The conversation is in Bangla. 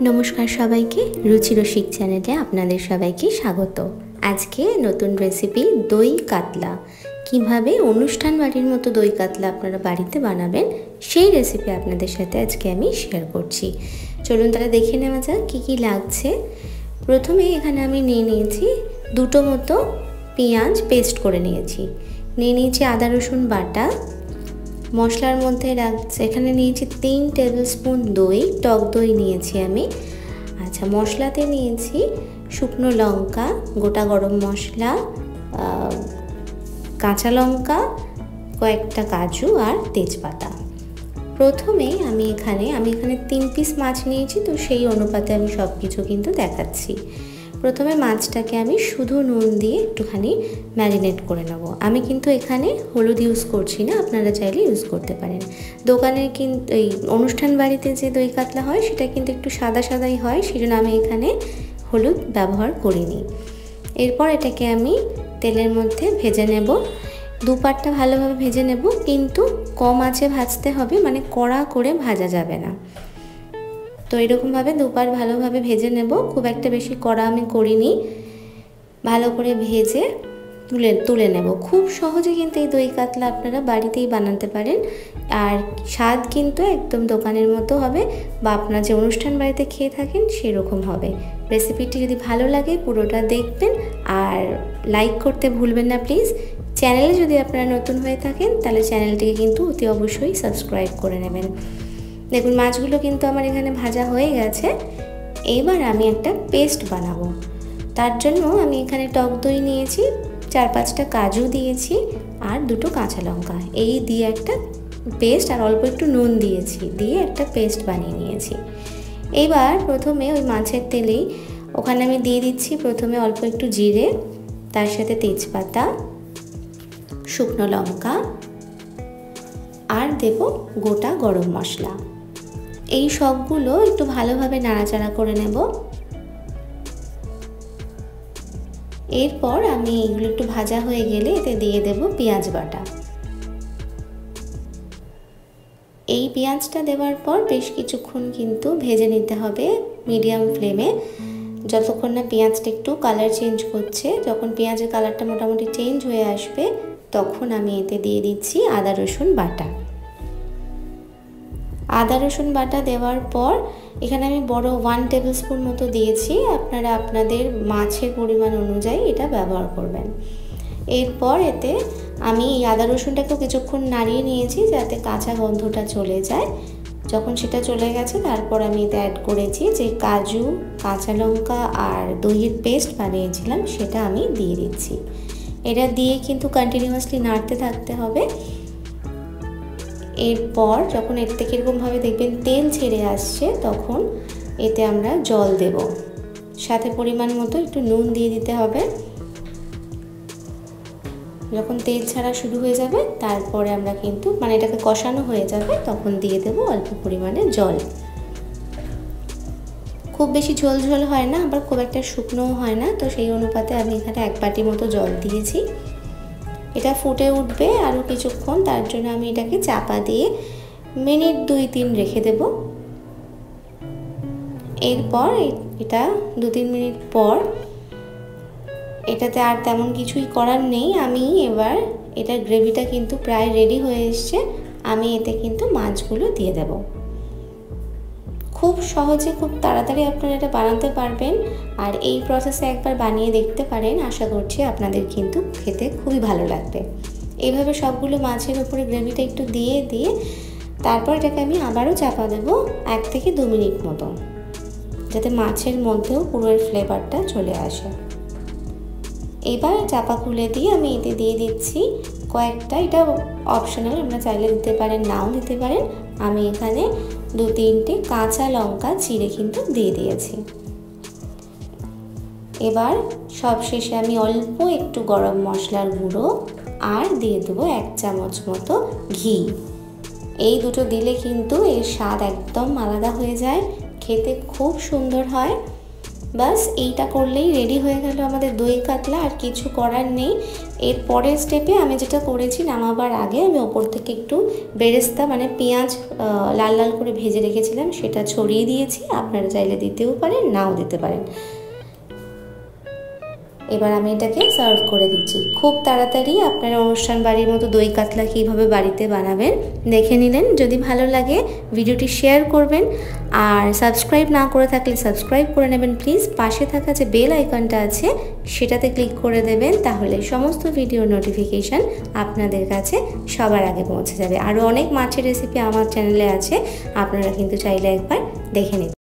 নমস্কার সবাইকে, রুচি রসিক চ্যানেলে আপনাদের সবাইকে স্বাগত। আজকে নতুন রেসিপি দই কাতলা। কিভাবে অনুষ্ঠান বাড়ির মতো দই কাতলা আপনারা বাড়িতে বানাবেন সেই রেসিপি আপনাদের সাথে আজকে আমি শেয়ার করছি। চলুন তাহলে দেখে নেওয়া যাক কী কী লাগছে। প্রথমে এখানে আমি নিয়ে নিয়েছি দুটো মতো পেঁয়াজ পেস্ট করে নিয়েছি, নিয়ে নিয়েছি আদা রসুন বাটা। মশলার মধ্যে এখানে নিয়েছি 3 টেবিল স্পুন দই, টক দই নিয়েছি আমি। আচ্ছা, মশলাতে নিয়েছি শুকনো লঙ্কা, গোটা গরম মশলা, কাঁচা লঙ্কা, কয়েকটা কাজু আর তেজপাতা। প্রথমে আমি এখানে 3 পিস মাছ নিয়েছি, তো সেই অনুপাতে আমি সব কিছু কিন্তু দেখাচ্ছি। প্রথমে মাছটাকে আমি শুধু নুন দিয়ে একটুখানি ম্যারিনেট করে নেব। আমি কিন্তু এখানে হলুদ ইউজ করছি না, আপনারা চাইলে ইউজ করতে পারেন। দোকানের কিন্তু এই অনুষ্ঠান বাড়িতে যে দই কাতলা হয় সেটা কিন্তু একটু সাদা সাদাই হয়, সেজন্য আমি এখানে হলুদ ব্যবহার করিনি। এরপর এটাকে আমি তেলের মধ্যে ভেজে নেব। দুপাটটা ভালোভাবে ভেজে নেব, কিন্তু কম আঁচে ভাজতে হবে, মানে কড়া করে ভাজা যাবে না। তো এরকমভাবে দুপাট ভালোভাবে ভেজে নেব, খুব একটা বেশি কড়া আমি করিনি। ভালো করে ভেজে তুলে নেব। খুব সহজে কিন্তু এই দই কাতলা আপনারা বাড়িতেই বানাতে পারেন, আর স্বাদ কিন্তু একদম দোকানের মতো হবে, বা আপনারা যে অনুষ্ঠান বাড়িতে খেয়ে থাকেন সেরকম হবে। রেসিপিটি যদি ভালো লাগে পুরোটা দেখবেন, আর লাইক করতে ভুলবেন না প্লিজ। চ্যানেলে যদি আপনারা নতুন হয়ে থাকেন তাহলে চ্যানেলটিকে কিন্তু অতি অবশ্যই সাবস্ক্রাইব করে নেবেন। দেখুন মাছগুলো কিন্তু আমার এখানে ভাজা হয়ে গেছে। এবার আমি একটা পেস্ট বানাবো। তার জন্য আমি এখানে টক দই নিয়েছি, 4-5টা কাজু দিয়েছি আর 2টো কাঁচা লঙ্কা, এই দিয়ে একটা পেস্ট, আর অল্প একটু নুন দিয়েছি, দিয়ে একটা পেস্ট বানিয়ে নিয়েছি। এবার প্রথমে ওই মাছের তেলেই ওখানে আমি দিয়ে দিচ্ছি প্রথমে অল্প একটু জিরে, তার সাথে তেজপাতা, শুকনো লঙ্কা, আর দেব গোটা গরম মশলা। এই সবগুলো একটু ভালোভাবে নাড়াচাড়া করে নেব। এরপর আমি এগুলো একটু ভাজা হয়ে গেলে এতে দিয়ে দেব পেঁয়াজ বাটা। এই পেঁয়াজটা দেওয়ার পর বেশ কিছুক্ষণ কিন্তু ভেজে নিতে হবে মিডিয়াম ফ্লেমে, যতক্ষণ না পেঁয়াজটা একটু কালার চেঞ্জ করছে। যখন পেঁয়াজের কালারটা মোটামুটি চেঞ্জ হয়ে আসবে তখন আমি এতে দিয়ে দিচ্ছি আদা রসুন বাটা। আদা রসুন বাটা দেওয়ার পর এখানে আমি বড় 1 টেবিল স্পুন মতো দিয়েছি, আপনারা আপনাদের মাছের পরিমাণ অনুযায়ী এটা ব্যবহার করবেন। এরপর এতে আমি এই আদা রসুনটাকেও কিছুক্ষণ নাড়িয়ে নিয়েছি যাতে কাঁচা গন্ধটা চলে যায়। যখন সেটা চলে গেছে তারপর আমি এতে অ্যাড করেছি যে কাজু, কাঁচা লঙ্কা আর দইয়ের পেস্ট বানিয়েছিলাম, সেটা আমি দিয়ে দিচ্ছি। এটা দিয়ে কিন্তু কন্টিনিউয়াসলি নাড়তে থাকতে হবে। এরপর যখন এর থেকে এরকমভাবে দেখবেন তেল ছেড়ে আসছে তখন এতে আমরা জল দেব, সাথে পরিমাণ মতো একটু নুন দিয়ে দিতে হবে। যখন তেল ছাড়া শুরু হয়ে যাবে তারপরে আমরা কিন্তু মানে এটাকে কষানো হয়ে যাবে, তখন দিয়ে দেব অল্প পরিমাণে জল। খুব বেশি ঝোল ঝোল হয় না, আবার খুব একটা শুকনোও হয় না, তো সেই অনুপাতে আমি এখানে 1 বাটি মতো জল দিয়েছি। এটা ফুটে উঠবে আরও কিছুক্ষণ, তার জন্য আমি এটাকে চাপা দিয়ে মিনিট 2-3 রেখে দেব। এরপর এটা 2-3 মিনিট পর এটাতে আর তেমন কিছুই করার নেই। আমি এবার এটার গ্রেভিটা কিন্তু প্রায় রেডি হয়ে এসছে, আমি এতে কিন্তু মাছগুলো দিয়ে দেব। খুব সহজে খুব তাড়াতাড়ি আপনারা এটা বানাতে পারবেন, আর এই প্রসেসে একবার বানিয়ে দেখতে পারেন, আশা করছি আপনাদের কিন্তু খেতে খুবই ভালো লাগবে। এইভাবে সবগুলো মাছের উপরে গ্রেভিটা একটু দিয়ে তারপর এটাকে আমি আবারও চাপা দেব 1 থেকে 2 মিনিট মতো, যাতে মাছের মধ্যেও পুরো ফ্লেভারটা চলে আসে। এবার চাপা খুলে দিয়ে আমি এতে দিয়ে দিচ্ছি কয়েকটা, এটা অপশনাল, আপনারা চাইলে দিতে পারেন নাও দিতে পারেন, আমি এখানে 2-3টে কাঁচা লঙ্কা চিড়ে কিন্তু দিয়ে দিয়েছি। এবার সবশেষে আমি অল্প একটু গরম মশলার গুঁড়ো আর দিয়ে দেবো 1 চামচ মতো ঘি। এই দুটো দিলে কিন্তু এর স্বাদ একদম আলাদা হয়ে যায়, খেতে খুব সুন্দর হয়। বাস এইটা করলেই রেডি হয়ে গেল আমাদের দই কাতলা। আর কিছু করার নেই। এর পরের স্টেপে আমি যেটা করেছি, নামাবার আগে আমি ওপর থেকে একটু বেরেস্তা মানে পেঁয়াজ লাল লাল করে ভেজে রেখেছিলাম, সেটা ছড়িয়ে দিয়েছি। আপনারা চাইলে দিতেও পারেন, নাও দিতে পারেন। এবার আমি এটাকে সার্ভ করে দিচ্ছি। খুব তাড়াতাড়ি আপনারা অনুষ্ঠান বাড়ির মতো দই কাতলা কীভাবে বাড়িতে বানাবেন দেখে নিলেন। যদি ভালো লাগে ভিডিওটি শেয়ার করবেন, আর সাবস্ক্রাইব না করে থাকলে সাবস্ক্রাইব করে নেবেন প্লিজ। পাশে থাকা যে বেল আইকনটা আছে সেটাতে ক্লিক করে দেবেন, তাহলে সমস্ত ভিডিও নোটিফিকেশান আপনাদের কাছে সবার আগে পৌঁছে যাবে। আরও অনেক মাছের রেসিপি আমার চ্যানেলে আছে, আপনারা কিন্তু চাইলে একবার দেখে নিন।